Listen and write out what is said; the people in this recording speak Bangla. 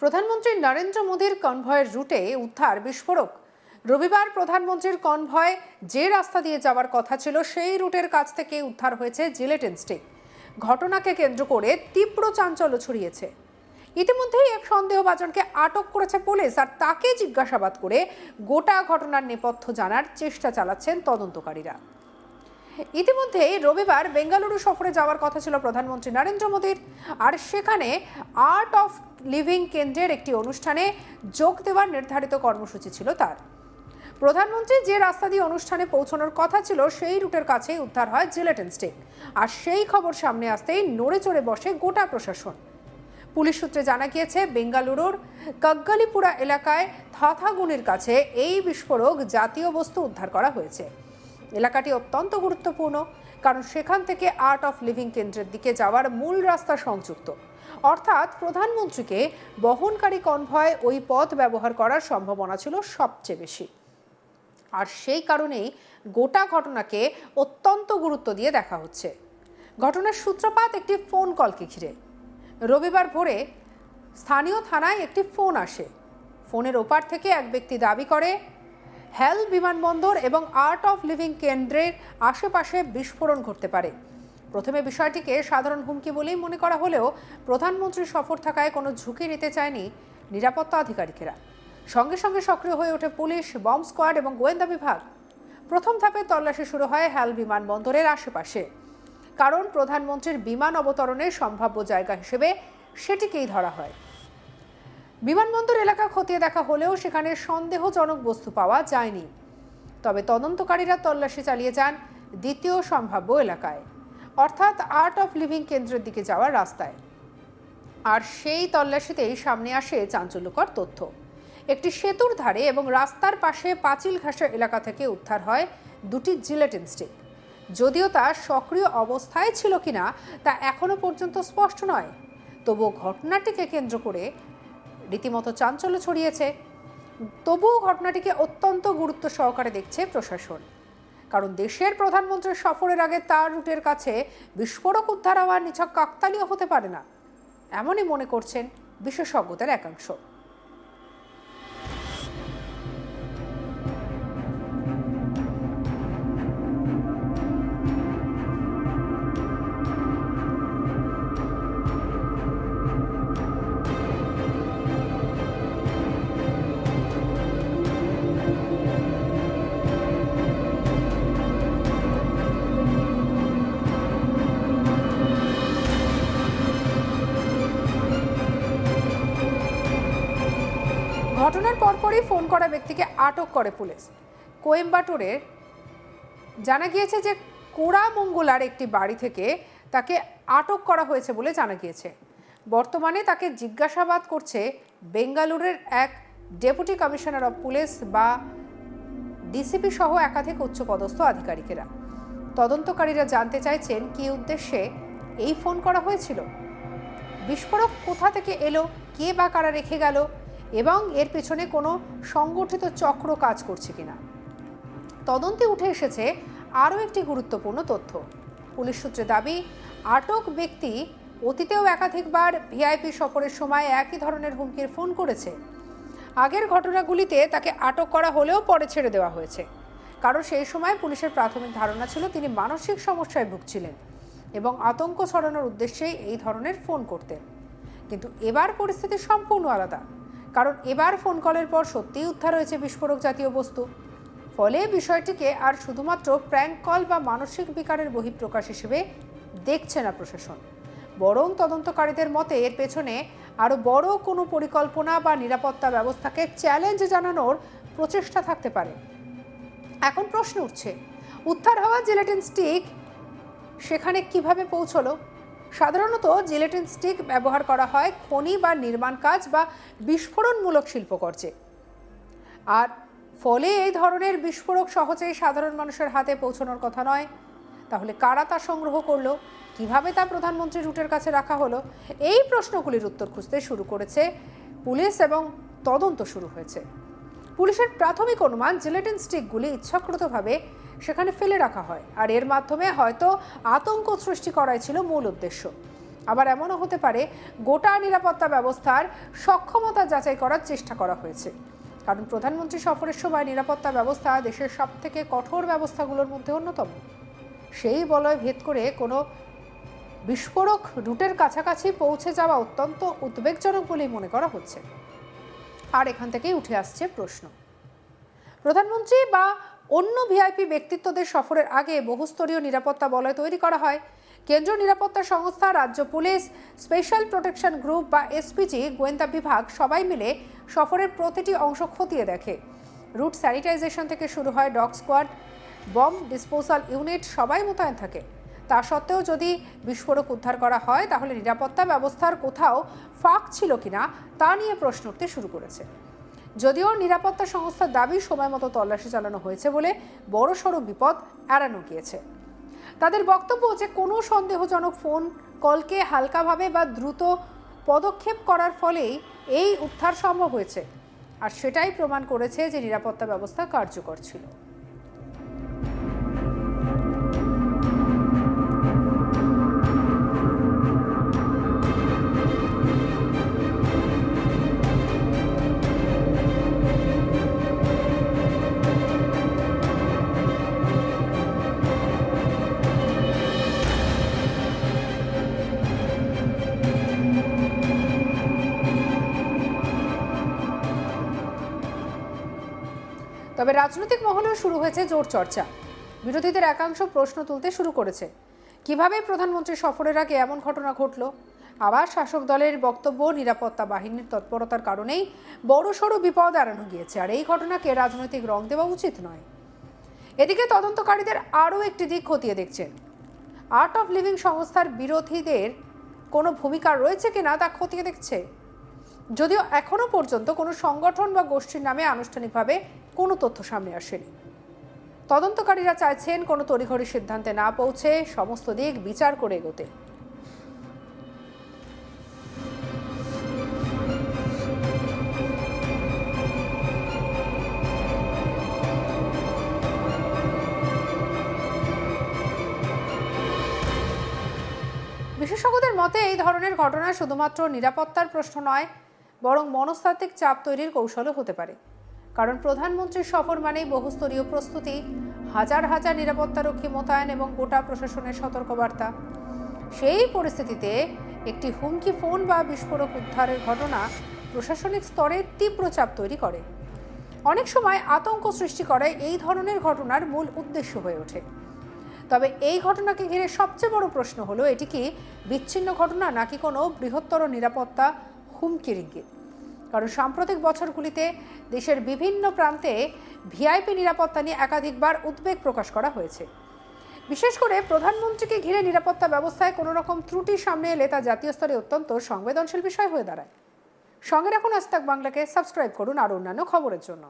প্রধানমন্ত্রী নরেন্দ্র মোদীর কনভয়ের রুটে উদ্ধার বিস্ফোরক। রবিবার প্রধানমন্ত্রীর কনভয় যে রাস্তা দিয়ে যাওয়ার কথা ছিল সেই রুটের কাছ থেকে উদ্ধার হয়েছে জিলেটিন স্টিক। ঘটনাকে কেন্দ্র করে তীব্র চাঞ্চল্য ছড়িয়েছে। ইতিমধ্যেই এক সন্দেহভাজনকে আটক করেছে পুলিশ, আর তাকে জিজ্ঞাসাবাদ করে গোটা ঘটনার নেপথ্য জানার চেষ্টা চালাচ্ছেন তদন্তকারীরা। ইতিমধ্যেই রবিবার বেঙ্গালুরু সফরে যাওয়ার কথা ছিল প্রধানমন্ত্রী নরেন্দ্র মোদীর, আর সেখানে আর্ট অফ লিভিং কেন্দ্রের একটি অনুষ্ঠানে যোগ দেওয়ার নির্ধারিত কর্মসূচি ছিল তার। প্রধানমন্ত্রী যে রাস্তা দিয়ে অনুষ্ঠানে পৌঁছানোর কথা ছিল সেই রুটের কাছেই উদ্ধার হয় জিলেটিন স্টিক, আর সেই খবর সামনে আসতেই নড়ে চড়ে বসে গোটা প্রশাসন। পুলিশ সূত্রে জানা গিয়েছে, বেঙ্গালুরুর কাগ্গালিপুরা এলাকায় থাথাগুনির কাছে এই বিস্ফোরক জাতীয় বস্তু উদ্ধার করা হয়েছে। এলাকাটি অত্যন্ত গুরুত্বপূর্ণ, কারণ সেখান থেকে আর্ট অফ লিভিং কেন্দ্রের দিকে যাওয়ার মূল রাস্তা সংযুক্ত। অর্থাৎ প্রধানমন্ত্রীকে বহনকারী কনভয় ওই পথ ব্যবহার করার সম্ভাবনা ছিল সবচেয়ে বেশি। আর সেই কারণেই গোটা ঘটনাকে অত্যন্ত গুরুত্ব দিয়ে দেখা হচ্ছে। ঘটনার সূত্রপাত একটি ফোন কলকে ঘিরে। রবিবার ভোরে স্থানীয় থানায় একটি ফোন আসে। ফোনের ওপার থেকে এক ব্যক্তি দাবি করে হেল বিমানবন্দর এবং আর্ট অফ লিভিং কেন্দ্রের আশেপাশে বিস্ফোরণ ঘটতে পারে। প্রথমে বিষয়টিকে সাধারণ হুমকি বলেই মনে করা হলেও প্রধানমন্ত্রী সফর থাকায় কোনো ঝুঁকি নিতে চায়নি নিরাপত্তা আধিকারিকেরা। সঙ্গে সঙ্গে সক্রিয় হয়ে ওঠে পুলিশ, বম্ব স্কোয়াড এবং গোয়েন্দা বিভাগ। প্রথম ধাপে তল্লাশি শুরু হয় হেল বিমানবন্দরের আশেপাশে, কারণ প্রধানমন্ত্রীর বিমান অবতরণের সম্ভাব্য জায়গা হিসেবে সেটিকেই ধরা হয়। বিমানবন্দর এলাকা খতিয়ে দেখা হলেও সেখানে সন্দেহজনক বস্তু পাওয়া যায়নি। তবে তদন্তকারীরা তল্লাশি চালিয়ে যান দ্বিতীয় সম্ভাব্য এলাকায়, অর্থাৎ আর্ট অফ লিভিং কেন্দ্রের দিকে যাওয়ার রাস্তায়। আর সেই তল্লাশিতেই সামনে আসে চাঞ্চল্যকর তথ্য। একটি সেতুর ধারে এবং রাস্তার পাশে পাঁচিল ঘাসের এলাকা থেকে উদ্ধার হয় দুটি জিলেটিন স্টিক। যদিও তা সক্রিয় অবস্থায় ছিল কিনা তা এখনো পর্যন্ত স্পষ্ট নয়, তবুও ঘটনাটিকে কেন্দ্র করে রীতিমতো চাঞ্চল্য ছড়িয়েছে। তবুও ঘটনাটিকে অত্যন্ত গুরুত্ব সহকারে দেখছে প্রশাসন, কারণ দেশের প্রধানমন্ত্রীর সফরের আগে তার রুটের কাছে বিস্ফোরক উদ্ধার হওয়ার নিছক কাকতালীয় হতে পারে না, এমনই মনে করছেন বিশেষজ্ঞদের একাংশ। ঘটনার পরপরই ফোন করা ব্যক্তিকে আটক করে পুলিশ। কোয়েম্বাটুরের জানা গিয়েছে যে কোরামঙ্গলার একটি বাড়ি থেকে তাকে আটক করা হয়েছে বলে জানা গিয়েছে। বর্তমানে তাকে জিজ্ঞাসাবাদ করছে বেঙ্গালুরুর এক ডেপুটি কমিশনার অফ পুলিশ বা ডিসিপি সহ একাধিক উচ্চপদস্থ আধিকারিকেরা। তদন্তকারীরা জানতে চাইছেন কী উদ্দেশ্যে এই ফোন করা হয়েছিল, বিস্ফোরক কোথা থেকে এলো, কে বা কারা রেখে গেল, এবং এর পেছনে কোনো সংগঠিত চক্র কাজ করছে কিনা। তদন্তে উঠে এসেছে আরও একটি গুরুত্বপূর্ণ তথ্য। পুলিশ সূত্রে দাবি, আটক ব্যক্তি অতীতেও একাধিকবার ভিআইপি সফরের সময় একই ধরনের হুমকির ফোন করেছে। আগের ঘটনাগুলিতে তাকে আটক করা হলেও পরে ছেড়ে দেওয়া হয়েছে, কারণ সেই সময় পুলিশের প্রাথমিক ধারণা ছিল তিনি মানসিক সমস্যায় ভুগছিলেন এবং আতঙ্ক ছড়ানোর উদ্দেশ্যেই এই ধরনের ফোন করতেন। কিন্তু এবার পরিস্থিতি সম্পূর্ণ আলাদা, কারণ এবার ফোন কলের পর সত্যিই উদ্ধার হয়েছে বিস্ফোরক জাতীয় বস্তু। ফলে বিষয়টিকে আর শুধুমাত্র প্র্যাঙ্ক কল বা মানসিক বিকারের বহিঃপ্রকাশ হিসেবে দেখছে না প্রশাসন, বরং তদন্তকারীদের মতে এর পেছনে আরও বড় কোনো পরিকল্পনা বা নিরাপত্তা ব্যবস্থাকে চ্যালেঞ্জ জানানোর প্রচেষ্টা থাকতে পারে। এখন প্রশ্ন উঠছে, উদ্ধার হওয়া জিলেটিন স্টিক সেখানে কিভাবে পৌঁছলো? সাধারণত জিলেটিন স্টিক ব্যবহার করা হয় খনি বা নির্মাণ কাজ বা বিস্ফোরণমূলক শিল্পকর্মে, আর ফলে এই ধরনের বিস্ফোরক সহজেই সাধারণ মানুষের হাতে পৌঁছানোর কথা নয়। তাহলে কারা তা সংগ্রহ করলো, কিভাবে তা প্রধানমন্ত্রীর রুটের কাছে রাখা হলো, এই প্রশ্নগুলির উত্তর খুঁজতে শুরু করেছে পুলিশ এবং তদন্ত শুরু হয়েছে। পুলিশের প্রাথমিক অনুমান, জিলেটিন স্টিকগুলি ইচ্ছাকৃতভাবে সেখানে ফেলে রাখা হয়, আর এর মাধ্যমে হয়তো আতঙ্ক সৃষ্টি করাই ছিল মূল উদ্দেশ্য। আবার এমনও হতে পারে গোটা নিরাপত্তা ব্যবস্থার সক্ষমতা যাচাই করার চেষ্টা করা হয়েছে। কারণ প্রধানমন্ত্রী সফরের সময় নিরাপত্তা ব্যবস্থা দেশের সবথেকে কঠোর ব্যবস্থাগুলোর মধ্যে অন্যতম। সেই বলয় ভেদ করে কোনো বিস্ফোরক রুটের কাছাকাছি পৌঁছে যাওয়া অত্যন্ত উদ্বেগজনক বলেই মনে করা হচ্ছে। আর এখান থেকেই উঠে আসছে প্রশ্ন, প্রধানমন্ত্রী বা অন্য ভিআইপি ব্যক্তিত্বদের সফরের আগে বহুস্তরীয় নিরাপত্তা বলয় তৈরি করা হয়। কেন্দ্রীয় নিরাপত্তা সংস্থা, রাজ্য পুলিশ, স্পেশাল প্রোটেকশন গ্রুপ বা এসপিজি, গোয়েন্দা বিভাগ সবাই মিলে সফরের প্রতিটি অংশ খতিয়ে দেখে। রুট স্যানিটাইজেশন থেকে শুরু হয় dog squad, bomb disposal unit সবাই মোতায়েন থাকে। তা সত্ত্বেও যদি বিস্ফোরক উদ্ধার করা হয় তাহলে নিরাপত্তা ব্যবস্থার কোথাও ফাঁক ছিল কিনা তা নিয়ে প্রশ্ন উঠতে শুরু করেছে। যদিও নিরাপত্তা সংস্থার দাবি সময় মতো তল্লাশি চালানো হয়েছে বলে বড়সড় বিপদ এড়ানো গিয়েছে। তাদের বক্তব্য যে কোনো সন্দেহজনক ফোন কলকে হালকাভাবে বা দ্রুত পদক্ষেপ করার ফলেই এই উদ্ধার সম্ভব হয়েছে, আর সেটাই প্রমাণ করেছে যে নিরাপত্তা ব্যবস্থা কার্যকর ছিল। তবে রাজনৈতিক মহলেও শুরু হয়েছে জোর চর্চা। বিরোধীদের একাংশ প্রশ্ন তুলতে শুরু করেছে, কিভাবে প্রধানমন্ত্রী সফরের আগে এমন ঘটনা ঘটল। আবার শাসক দলের বক্তব্য, নিরাপত্তা বাহিনীর তৎপরতার কারণেই বড়সড় বিপদ এড়ানো গিয়েছে, আর এই ঘটনাকে রাজনৈতিক রং দেওয়া উচিত নয়। এদিকে তদন্তকারীদের আরও একটি দিক খতিয়ে দেখছেন। আর্ট অফ লিভিং সংস্থার বিরোধীদের কোনো ভূমিকা রয়েছে কিনা তা খতিয়ে দেখছে। যদিও এখনো পর্যন্ত কোনো সংগঠন বা গোষ্ঠীর নামে আনুষ্ঠানিকভাবে কোনো তথ্য সামনে আসেনি। তদন্তকারীরা চাইছেন কোনো তড়িঘড়ি সিদ্ধান্তে না পৌঁছে সমস্ত দিক বিচার করে এগোতে। বিশেষজ্ঞদের মতে এই ধরনের ঘটনা শুধুমাত্র নিরাপত্তার প্রশ্ন নয়, বরং মনস্তাত্ত্বিক চাপ তৈরির কৌশলও হতে পারে। কারণ প্রধানমন্ত্রীর সফর মানেই বহুস্তরীয় প্রস্তুতি, হাজার হাজার নিরাপত্তারক্ষী মোতায়েন এবং গোটা প্রশাসনের সতর্কবার্তা। সেই পরিস্থিতিতে একটি হুমকি ফোন বা বিস্ফোরক উদ্ধারের ঘটনা প্রশাসনিক স্তরে তীব্র চাপ তৈরি করে। অনেক সময় আতঙ্ক সৃষ্টি করে এই ধরনের ঘটনার মূল উদ্দেশ্য হয়ে ওঠে। তবে এই ঘটনাকে ঘিরে সবচেয়ে বড় প্রশ্ন হলো, এটি কি বিচ্ছিন্ন ঘটনা নাকি কোনো বৃহত্তর নিরাপত্তা হুমকির ইঙ্গিত। কারণ সাম্প্রতিক বছরগুলিতে দেশের বিভিন্ন প্রান্তে ভিআইপি নিরাপত্তা নিয়ে একাধিকবার উদ্বেগ প্রকাশ করা হয়েছে। বিশেষ করে প্রধানমন্ত্রীকে ঘিরে নিরাপত্তা ব্যবস্থায় কোনো রকম ত্রুটি সামনে এলে তা জাতীয় স্তরে অত্যন্ত সংবেদনশীল বিষয় হয়ে দাঁড়ায়। সঙ্গে রাখুন আজ তাক বাংলাকে, সাবস্ক্রাইব করুন আরও অন্যান্য খবরের জন্য।